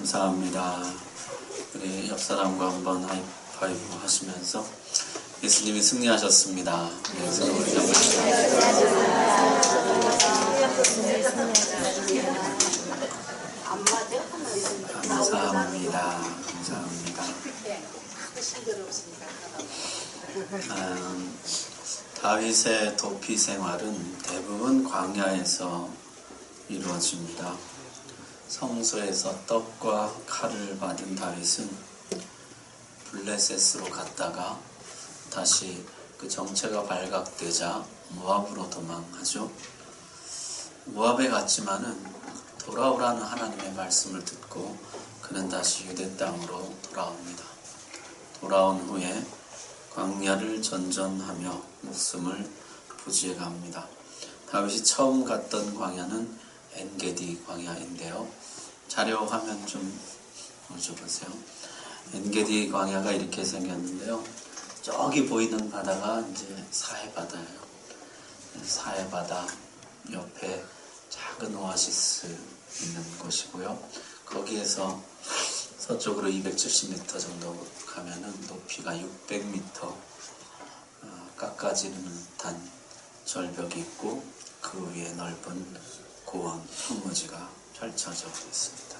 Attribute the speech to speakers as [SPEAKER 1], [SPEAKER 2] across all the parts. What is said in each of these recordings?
[SPEAKER 1] 감사합니다. 우리 옆 사람과 한번 하이파이브 하시면서 예수님이 승리하셨습니다. 예수님을 감사합니다. 감사합니다. 다윗의 도피 생활은 대부분 광야에서 이루어집니다. 성소에서 떡과 칼을 받은 다윗은 블레셋으로 갔다가 다시 그 정체가 발각되자 모압으로 도망하죠. 모압에 갔지만은 돌아오라는 하나님의 말씀을 듣고 그는 다시 유대 땅으로 돌아옵니다. 돌아온 후에 광야를 전전하며 목숨을 부지해갑니다. 다윗이 처음 갔던 광야는 엔게디 광야인데요. 자료 화면 좀 보여줘보세요. 엔게디 광야가 이렇게 생겼는데요. 저기 보이는 바다가 이제 사해바다예요. 사해바다 옆에 작은 오아시스 있는 곳이고요. 거기에서 서쪽으로 270m 정도 가면은 높이가 600m 깎아지는 듯한 절벽이 있고 그 위에 넓은 고원, 황무지가 펼쳐져 있습니다.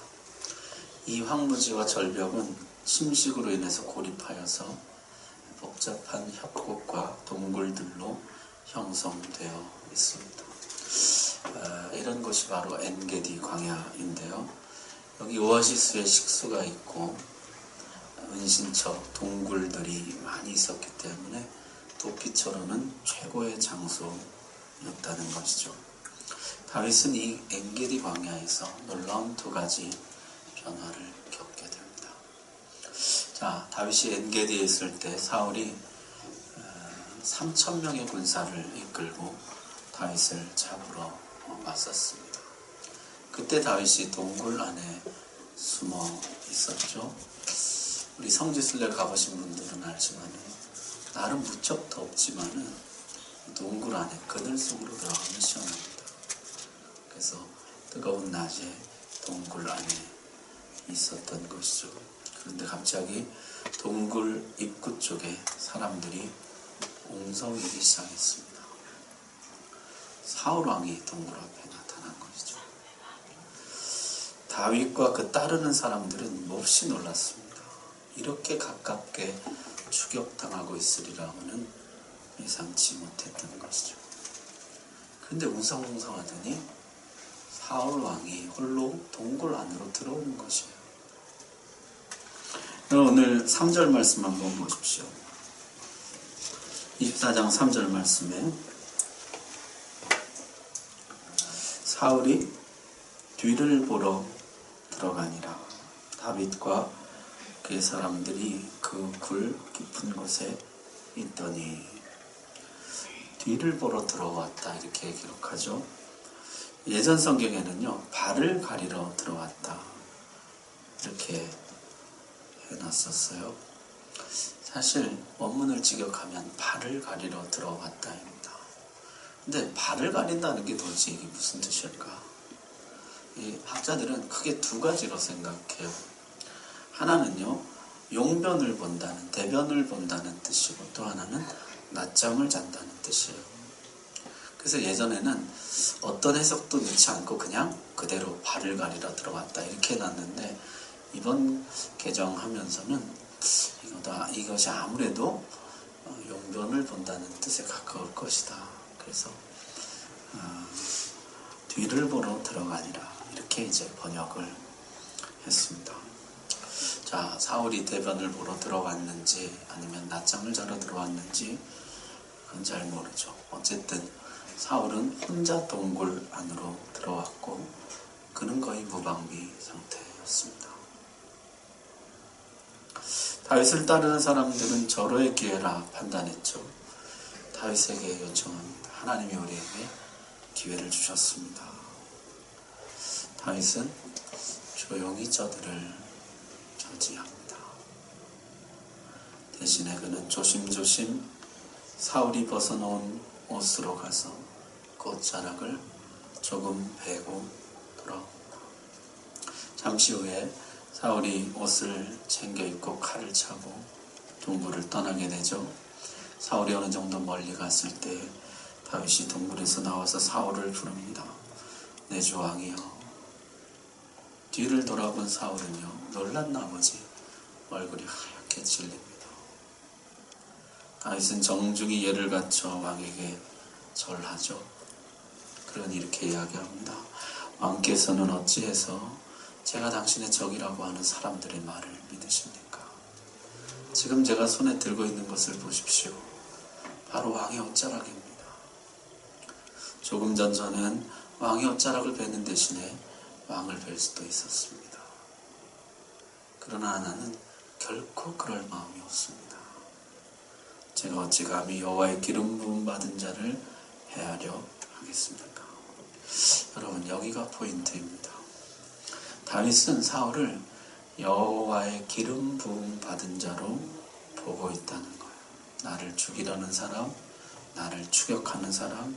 [SPEAKER 1] 이 황무지와 절벽은 침식으로 인해서 고립하여서 복잡한 협곡과 동굴들로 형성되어 있습니다. 이런 곳이 바로 엔게디 광야인데요. 여기 오아시스에 식수가 있고 은신처, 동굴들이 많이 있었기 때문에 도피처로는 최고의 장소였다는 것이죠. 다윗은 이 엔게디 광야에서 놀라운 두 가지 변화를 겪게 됩니다. 자, 다윗이 엔게디에 있을 때 사울이 3,000명의 군사를 이끌고 다윗을 잡으러 왔었습니다. 그때 다윗이 동굴 안에 숨어 있었죠. 우리 성지순례 가보신 분들은 알지만 나름 무척 덥지만은 동굴 안에 그늘 속으로 들어가면 시원합니다. 그래서 뜨거운 낮에 동굴 안에 있었던 것이죠. 그런데 갑자기 동굴 입구 쪽에 사람들이 옹성이기 시작했습니다. 사울 왕이 동굴 앞에 나타난 것이죠. 다윗과 그 따르는 사람들은 몹시 놀랐습니다. 이렇게 가깝게 추격당하고 있으리라고는 예상치 못했던 것이죠. 그런데 웅성웅성하더니 사울 왕이 홀로 동굴 안으로 들어오는 것이에요. 오늘 3절 말씀 한번 보십시오. 24장 3절 말씀에 사울이 뒤를 보러 들어가니라. 다윗과 그의 사람들이 그 굴 깊은 곳에 있더니 뒤를 보러 들어왔다 이렇게 기록하죠. 예전 성경에는요 발을 가리러 들어왔다 이렇게 해놨었어요. 사실 원문을 직역하면 발을 가리러 들어왔다입니다. 근데 발을 가린다는 게 도대체 이게 무슨 뜻일까? 이 학자들은 크게 두 가지로 생각해요. 하나는요 용변을 본다는, 대변을 본다는 뜻이고 또 하나는 낮잠을 잔다는 뜻이에요. 그래서 예전에는 어떤 해석도 넣지 않고 그냥 그대로 발을 가리러 들어왔다 이렇게 해놨는데 이번 개정하면서는 이것이 아무래도 용변을 본다는 뜻에 가까울 것이다. 그래서 뒤를 보러 들어가니라 이렇게 이제 번역을 했습니다. 자, 사울이 대변을 보러 들어왔는지 아니면 낮잠을 자러 들어왔는지 그건 잘 모르죠. 어쨌든 사울은 혼자 동굴 안으로 들어왔고 그는 거의 무방비 상태였습니다. 다윗을 따르는 사람들은 절호의 기회라 판단했죠. 다윗에게 요청합니다. 하나님이 우리에게 기회를 주셨습니다. 다윗은 조용히 저들을 저지합니다. 대신에 그는 조심조심 사울이 벗어놓은 옷으로 가서 꽃자락을 조금 베고 돌아옵니다. 잠시 후에 사울이 옷을 챙겨 입고 칼을 차고 동굴을 떠나게 되죠. 사울이 어느 정도 멀리 갔을 때 다윗이 동굴에서 나와서 사울을 부릅니다. 내 주 왕이여. 뒤를 돌아본 사울은요, 놀란 나머지 얼굴이 하얗게 질립니다. 다윗은 정중히 예를 갖춰 왕에게 절하죠. 그러니 이렇게 이야기합니다. 왕께서는 어찌해서 제가 당신의 적이라고 하는 사람들의 말을 믿으십니까? 지금 제가 손에 들고 있는 것을 보십시오. 바로 왕의 옷자락입니다. 조금 전에는 왕의 옷자락을 베는 대신에 왕을 뵐 수도 있었습니다. 그러나 나는 결코 그럴 마음이 없습니다. 제가 어찌 감히 여호와의 기름 부음 받은 자를 해하려 하겠습니까? 여러분, 여기가 포인트입니다. 다윗은 사울을 여호와의 기름 부음 받은 자로 보고 있다는 거예요. 나를 죽이려는 사람, 나를 추격하는 사람,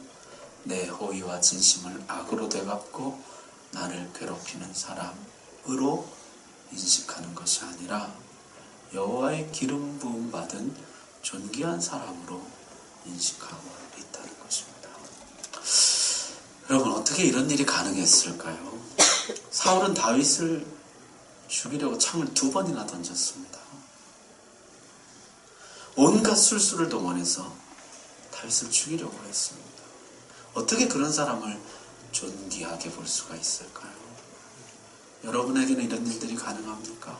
[SPEAKER 1] 내 호의와 진심을 악으로 되갚고 나를 괴롭히는 사람으로 인식하는 것이 아니라 여호와의 기름 부음 받은 존귀한 사람으로 인식하고 있다는 것입니다. 여러분, 어떻게 이런 일이 가능했을까요? 사울은 다윗을 죽이려고 창을 2번이나 던졌습니다. 온갖 술수를 동원해서 다윗을 죽이려고 했습니다. 어떻게 그런 사람을 존귀하게 볼 수가 있을까요? 여러분에게는 이런 일들이 가능합니까?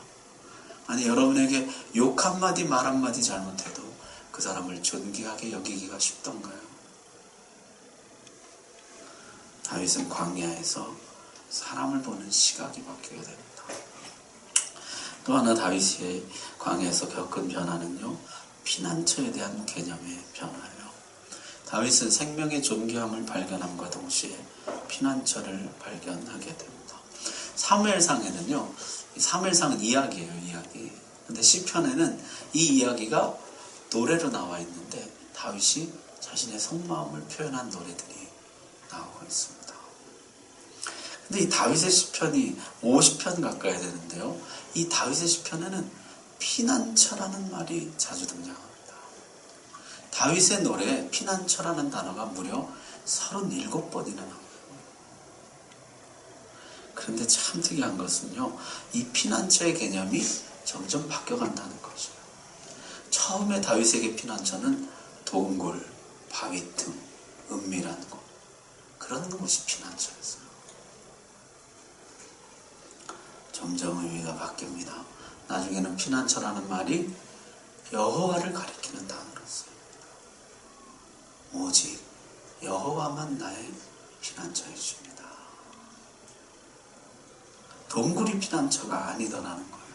[SPEAKER 1] 아니, 여러분에게 욕 한마디 말 한마디 잘못해도 그 사람을 존귀하게 여기기가 쉽던가요? 다윗은 광야에서 사람을 보는 시각이 바뀌게 됩니다. 또 하나 다윗이 광야에서 겪은 변화는요, 피난처에 대한 개념의 변화예요. 다윗은 생명의 존귀함을 발견함과 동시에 피난처를 발견하게 됩니다. 사무엘상에는요, 사무엘상은 이야기예요, 이야기. 근데 시편에는 이 이야기가 노래로 나와 있는데 다윗이 자신의 속마음을 표현한 노래들이 나오고 있습니다. 근데 이 다윗의 시편이 50편 가까이 되는데요, 이 다윗의 시편에는 피난처라는 말이 자주 등장합니다. 다윗의 노래에 피난처라는 단어가 무려 37번이나 나와요. 그런데 참 특이한 것은요, 이 피난처의 개념이 점점 바뀌어간다는 것이에요. 처음에 다윗에게 피난처는 동굴, 바위 틈, 은밀한 곳, 그런 곳이 피난처였어요. 점점 의미가 바뀝니다. 나중에는 피난처라는 말이 여호와를 가리키는 단어로서요. 오직 여호와만 나의 피난처이십니다. 동굴이 피난처가 아니더라는 거예요.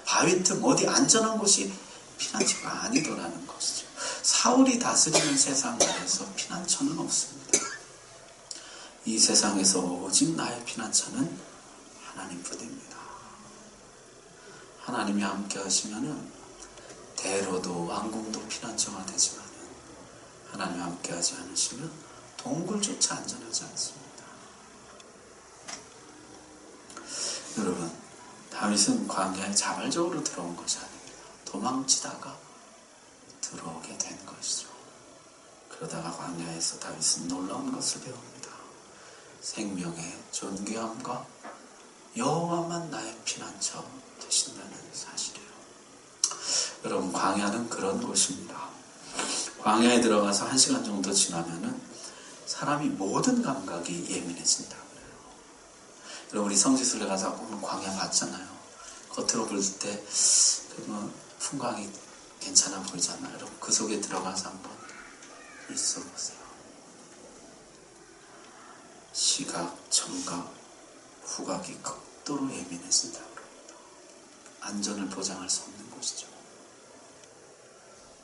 [SPEAKER 1] 바위 틈 어디 안전한 곳이 피난처가 아니더라는 것이죠. 사울이 다스리는 세상 안에서 피난처는 없습니다. 이 세상에서 오직 나의 피난처는 하나님뿐입니다. 하나님이 함께 하시면은 대로도 왕궁도 피난처가 되지만 하나님 함께 하지 않으시면 동굴조차 안전하지 않습니다. 여러분, 다윗은 광야에 자발적으로 들어온 것이 아닙니다. 도망치다가 들어오게 된 것이죠. 그러다가 광야에서 다윗은 놀라운 것을 배웁니다. 생명의 존귀함과 여호와만 나의 피난처 되신다는 사실이에요. 여러분, 광야는 그런 곳입니다. 광야에 들어가서 1시간 정도 지나면은 사람이 모든 감각이 예민해진다 그래요. 여러분, 우리 성지순례 가서 오늘 광야 봤잖아요. 겉으로 볼 때 풍광이 괜찮아 보이잖아요. 여러분, 그 속에 들어가서 한번 있어 보세요. 시각, 청각, 후각이 극도로 예민해진다 그럽니다. 안전을 보장할 수 없는 곳이죠.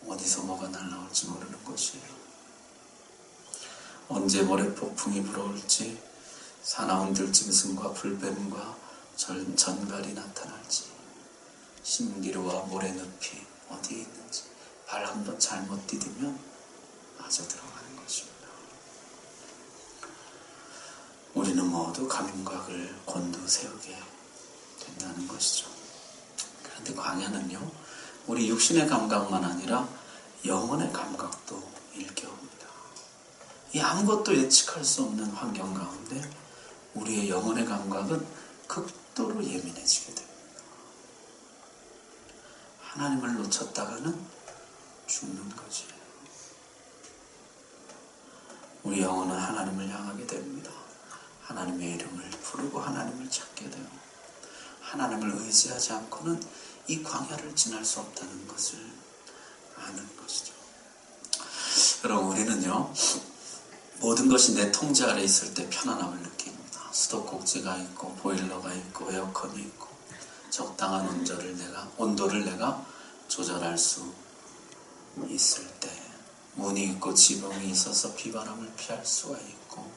[SPEAKER 1] 어디서 뭐가 날라올지 모르는 것이에요. 언제 모래폭풍이 불어올지, 사나운 들짐승과 불뱀과 전갈이 나타날지, 신기루와 모래늪이 어디에 있는지 발 한번 잘못 디디면 맞아 들어가는 것입니다. 우리는 모두 감각을 곤두세우게 된다는 것이죠. 근데 광야는요, 우리 육신의 감각만 아니라 영혼의 감각도 일깨웁니다. 이 아무것도 예측할 수 없는 환경 가운데 우리의 영혼의 감각은 극도로 예민해지게 됩니다. 하나님을 놓쳤다가는 죽는 거지. 우리 영혼은 하나님을 향하게 됩니다. 하나님의 이름을 부르고 하나님을 찾게 돼요. 하나님을 의지하지 않고는 이 광야를 지날 수 없다는 것을 아는 것이죠. 여러분, 우리는요, 모든 것이 내 통제 아래 있을 때 편안함을 느낍니다. 수도꼭지가 있고 보일러가 있고 에어컨이 있고 적당한 온도를 내가 조절할 수 있을 때, 문이 있고 지붕이 있어서 비바람을 피할 수가 있고,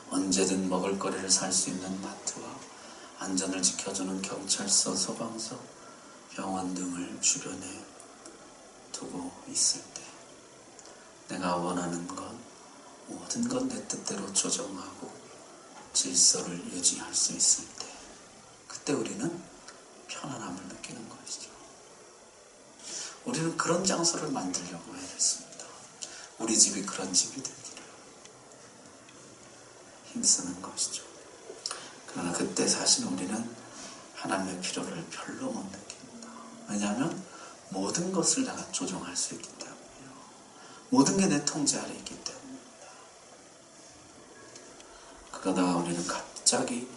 [SPEAKER 1] 언제든 먹을거리를 살 수 있는 마트와 안전을 지켜주는 경찰서, 소방서, 병원 등을 주변에 두고 있을 때, 내가 원하는 것, 모든 것 내 뜻대로 조정하고 질서를 유지할 수 있을 때, 그때 우리는 편안함을 느끼는 것이죠. 우리는 그런 장소를 만들려고 해야겠습니다. 우리 집이 그런 집이 되기를 힘쓰는 것이죠. 그러나 그때 사실 우리는 하나님의 필요를 별로 못 느낍니다. 왜냐하면 모든 것을 내가 조종할 수 있기 때문이에요. 모든 게 내 통제 아래 있기 때문입니다. 그러다가 우리는 갑자기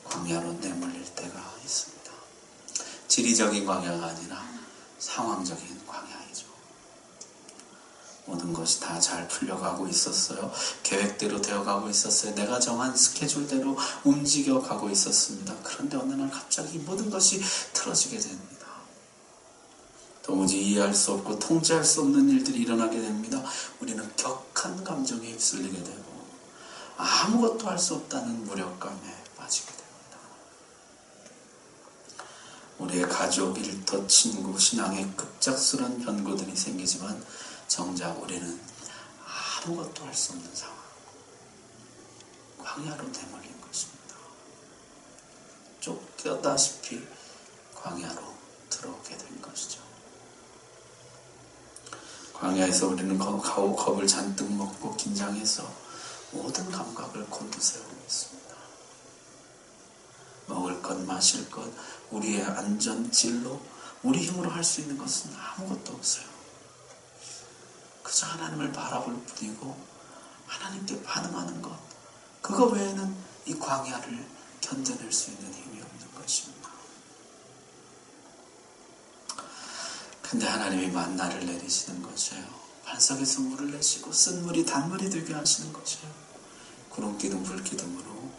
[SPEAKER 1] 광야로 내몰릴 때가 있습니다. 지리적인 광야가 아니라 상황적인 광야이죠. 모든 것이 다 잘 풀려가고 있었어요. 계획대로 되어가고 있었어요. 내가 정한 스케줄대로 움직여가고 있었습니다. 그런데 어느 날 갑자기 모든 것이 틀어지게 됩니다. 도무지 이해할 수 없고 통제할 수 없는 일들이 일어나게 됩니다. 우리는 격한 감정에 휩쓸리게 되고 아무것도 할 수 없다는 무력감에 빠지게 됩니다. 우리의 가족, 일터, 친구, 신앙에 급작스러운 변고들이 생기지만 정작 우리는 아무것도 할 수 없는 상황, 광야로 내몰린 것입니다. 쫓겨다시피 광야로 들어오게 된 것이죠. 광야에서 우리는 겁을 잔뜩 먹고 긴장해서 모든 감각을 곤두세우고 있습니다. 먹을 것, 마실 것, 우리의 안전, 진로, 우리 힘으로 할 수 있는 것은 아무것도 없어요. 그저 하나님을 바라볼 뿐이고 하나님께 반응하는 것, 그거 외에는 이 광야를 견뎌낼 수 있는 힘이 없는 것입니다. 근데 하나님이 만나를 내리시는 것이에요. 반석에서 물을 내시고 쓴 물이 단물이 되게 하시는 것이에요. 구름기둥 불기둥으로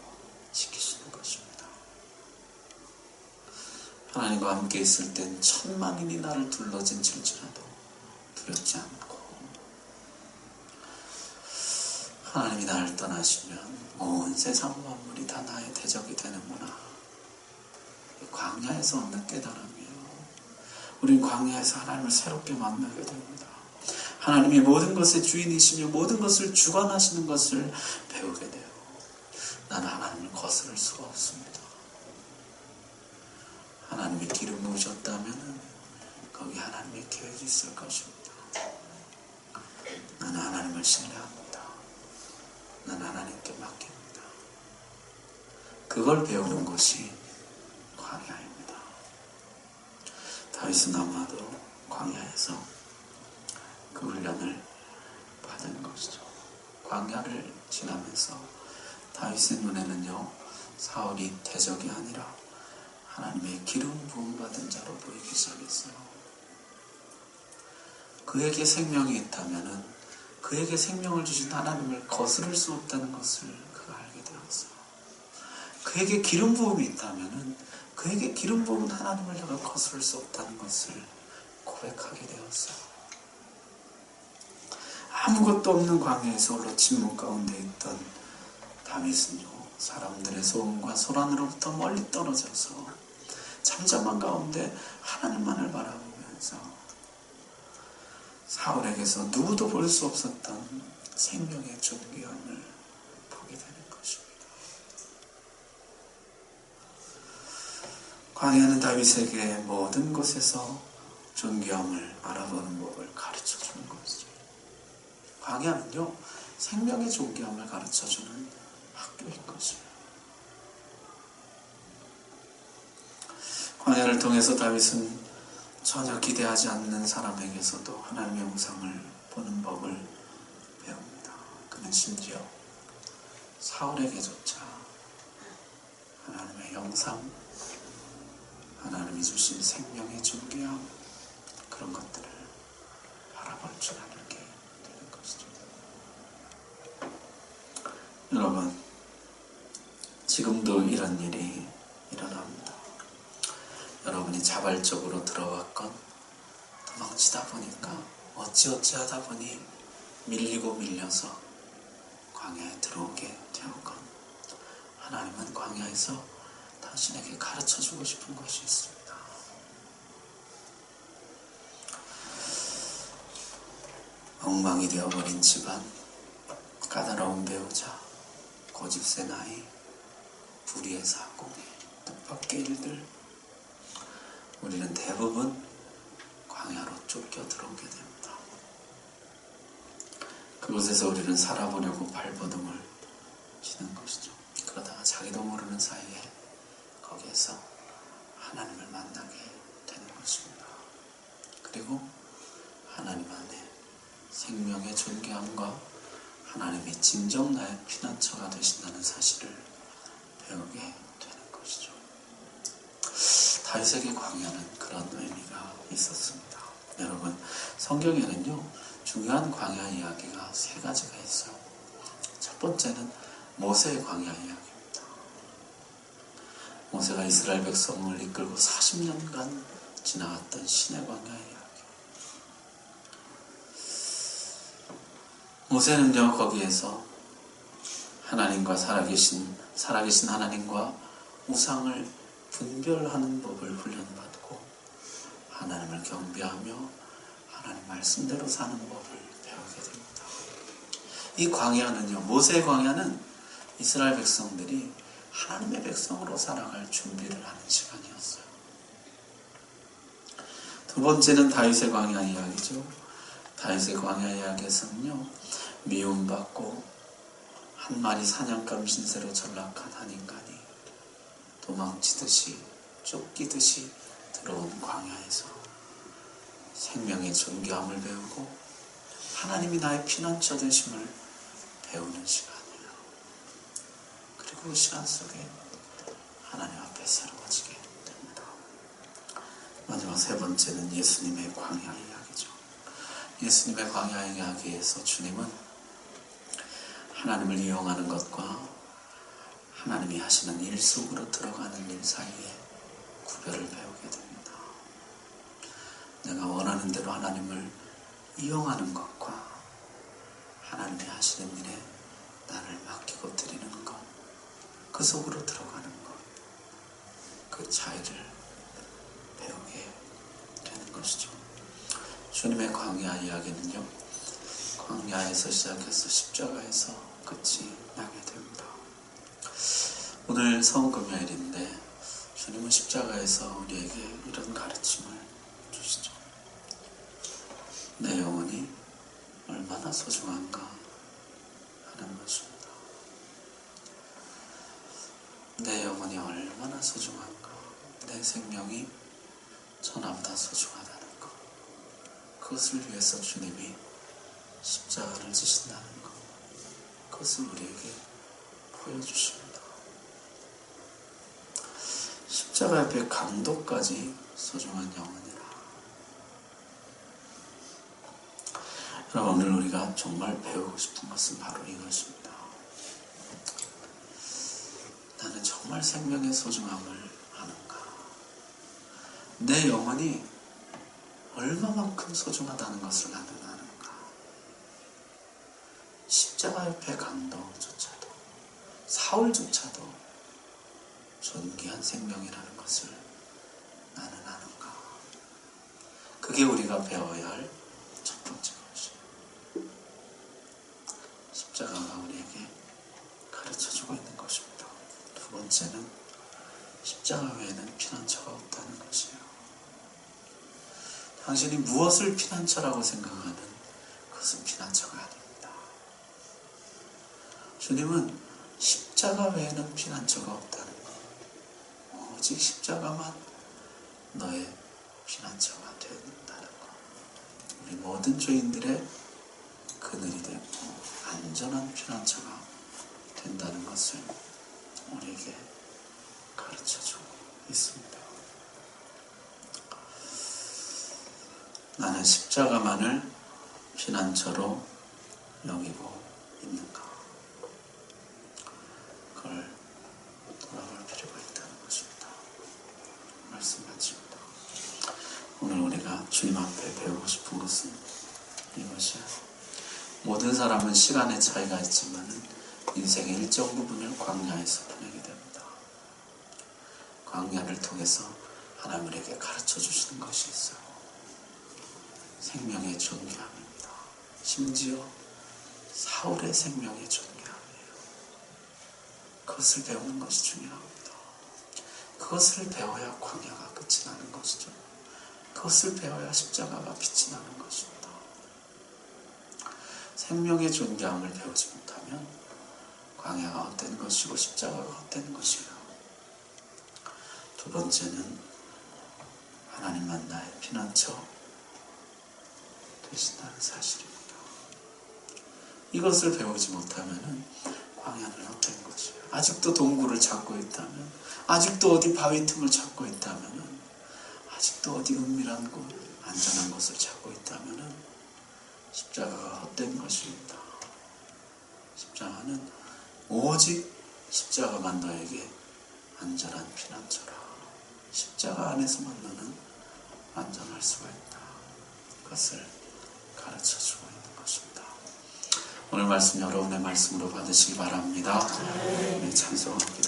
[SPEAKER 1] 지키시는 것입니다. 하나님과 함께 있을 땐 천만인이 나를 둘러진 질지라도 두렵지 않고, 하나님이 나를 떠나시면 온 세상 만물이 다 나의 대적이 되는구나. 광야에서 얻는 깨달음이에요. 우린 광야에서 하나님을 새롭게 만나게 됩니다. 하나님이 모든 것의 주인이시며 모든 것을 주관하시는 것을 배우게 돼요. 나는 하나님을 거스를 수가 없습니다. 하나님이 기름 부으셨다면 거기 하나님의 계획이 있을 것입니다. 나는 하나님을 신뢰합니다. 나는 하나님께 맡깁니다. 그걸 배우는 것이 광야입니다. 다윗은 아마도 광야에서 그 훈련을 받은 것이죠. 광야를 지나면서 다윗의 눈에는요, 사울이 대적이 아니라 하나님의 기름 부음 받은 자로 보이기 시작했어요. 그에게 생명이 있다면은 그에게 생명을 주신 하나님을 거스를 수 없다는 것을 그가 알게 되었어요. 그에게 기름 부음이 있다면은 그에게 기름 부은 하나님을 내가 거스를 수 없다는 것을 고백하게 되었어요. 아무것도 없는 광야에서 홀로 침묵 가운데 있던 다윗은요, 사람들의 소음과 소란으로부터 멀리 떨어져서 잠잠한 가운데 하나님만을 바라보면서 사울에게서 누구도 볼 수 없었던 생명의 존귀함을 보게 되는 것입니다. 광야는 다윗에게 모든 곳에서 존귀함을 알아보는 법을 가르쳐주는 것이죠. 광야는요, 생명의 존귀함을 가르쳐주는 학교인 것이에요. 광야를 통해서 다윗은 전혀 기대하지 않는 사람에게서도 하나님의 우상을 보는 법을 배웁니다. 그는 심지어 사울에게조차 하나님의 영상, 하나님이 주신 생명의 존귀함, 그런 것들을 바라볼 줄 알게 되는 것이죠. 여러분, 지금도 이런 일이 일어납니다. 여러분이 자발적으로 들어왔건 도망치다 보니까 어찌어찌 하다 보니 밀리고 밀려서 광야에 들어오게 되었건, 하나님은 광야에서 당신에게 가르쳐주고 싶은 것이 있습니다. 엉망이 되어버린 집안, 까다로운 배우자, 고집센 아이, 불의의 사고, 뜻밖의 일들, 우리는 대부분 광야로 쫓겨 들어오게 됩니다. 그곳에서 우리는 살아보려고 발버둥을 치는 것이죠. 그러다가 자기도 모르는 사이에 거기에서 하나님을 만나게 되는 것입니다. 그리고 하나님 안에 생명의 존귀함과 하나님이 진정 나의 피난처가 되신다는 사실을 배우게 되는 것이죠. 다윗에게 광야는 그런 의미가 있었습니다. 여러분, 성경에는요, 중요한 광야 이야기가 세 가지가 있어요. 첫 번째는 모세의 광야 이야기입니다. 모세가 이스라엘 백성을 이끌고 40년간 지나갔던 신의 광야 이야기. 모세는요, 거기에서 하나님과 살아계신 하나님과 우상을 분별하는 법을 훈련받고 하나님을 경배하며 하나님 말씀대로 사는 법을 배우게 됩니다. 이 광야는요, 모세의 광야는 이스라엘 백성들이 하나님의 백성으로 살아갈 준비를 하는 시간이었어요. 두 번째는 다윗의 광야 이야기죠. 다윗의 광야 이야기에서는요, 미움받고 한 마리 사냥감 신세로 전락한 한 인간이 도망치듯이 쫓기듯이 들어온 광야에서 생명의 존귀함을 배우고 하나님이 나의 피난처 되심을 배우는 시간이에요. 그리고 그 시간 속에 하나님 앞에 새로워지게 됩니다. 마지막 세 번째는 예수님의 광야 이야기죠. 예수님의 광야 이야기에서 주님은 하나님을 이용하는 것과 하나님이 하시는 일 속으로 들어가는 일 사이에 구별을 배우게 됩니다. 내가 원하는 대로 하나님을 이용하는 것과 하나님이 하시는 일에 나를 맡기고 드리는 것, 그 속으로 들어가는 것, 그 차이를 배우게 되는 것이죠. 주님의 광야 이야기는요, 광야에서 시작해서 십자가에서 끝이 나게 됩니다. 오늘 성금요일인데 주님은 십자가에서 우리에게 이런 가르침을 주시죠. 내 영혼이 얼마나 소중한가 하는 것입니다. 내 영혼이 얼마나 소중한가, 내 생명이 천하보다 소중하다는 것, 그것을 위해서 주님이 십자가를 지신다는 것, 그것을 우리에게 보여주십니다. 십자가 옆에 강도까지 소중한 영혼이라. 여러분, 오늘 우리가 정말 배우고 싶은 것은 바로 이것입니다. 나는 정말 생명의 소중함을 아는가? 내 영혼이 얼마만큼 소중하다는 것을 나는 아는가? 십자가 옆에 강도조차도, 사울조차도 존귀한 생명이라는 것을 나는 아는가? 그게 우리가 배워야 할 첫 번째 것이에요. 십자가가 우리에게 가르쳐주고 있는 것입니다. 두 번째는 십자가 외에는 외에는 피난처가 없다는 것이에요. 당신이 무엇을 피난처라고 생각하는 그것은 피난처가 아닙니다. 주님은 십자가 외에는 피난처가 없다는 것, 오직 십자가만 너의 피난처가 된다는 것, 우리 모든 죄인들의 그늘이 되고 안전한 피난처가 된다는 것을 우리에게 가르쳐주고 있습니다. 나는 십자가만을 피난처로 여기고 있는가? 그걸 돌아볼 필요가 있다는 것입니다. 말씀 마칩니다. 오늘 우리가 주님 앞에 배우고 싶은 것은 이것이야. 모든 사람은 시간의 차이가 있지만 인생의 일정 부분을 광야에서 보내게 됩니다. 광야를 통해서 하나님 우리에게 가르쳐 주시는 것이 있어요. 생명의 존귀함입니다. 심지어 사울의 생명의 존귀함이에요. 그것을 배우는 것이 중요합니다. 그것을 배워야 광야가 끝이 나는 것이죠. 그것을 배워야 십자가가 빛이 나는 것입니다. 생명의 존귀함을 배우지 못하면 광야가 헛된 것이고 십자가가 헛된 것이에요. 두 번째는 하나님만 나의 피난처 되신다는 사실입니다. 이것을 배우지 못하면 광야는 헛된 것이에요. 아직도 동굴을 찾고 있다면, 아직도 어디 바위 틈을 찾고 있다면, 아직도 어디 은밀한 곳, 안전한 곳을 찾고 있다면 십자가가 헛된 것입니다. 십자가는 오직 십자가만 너에게 안전한 피난처라. 십자가 안에서만 너는 안전할 수가 있다. 그것을 가르쳐주고 있는 것입니다. 오늘 말씀 여러분의 말씀으로 받으시기 바랍니다. 네, 찬송합니다.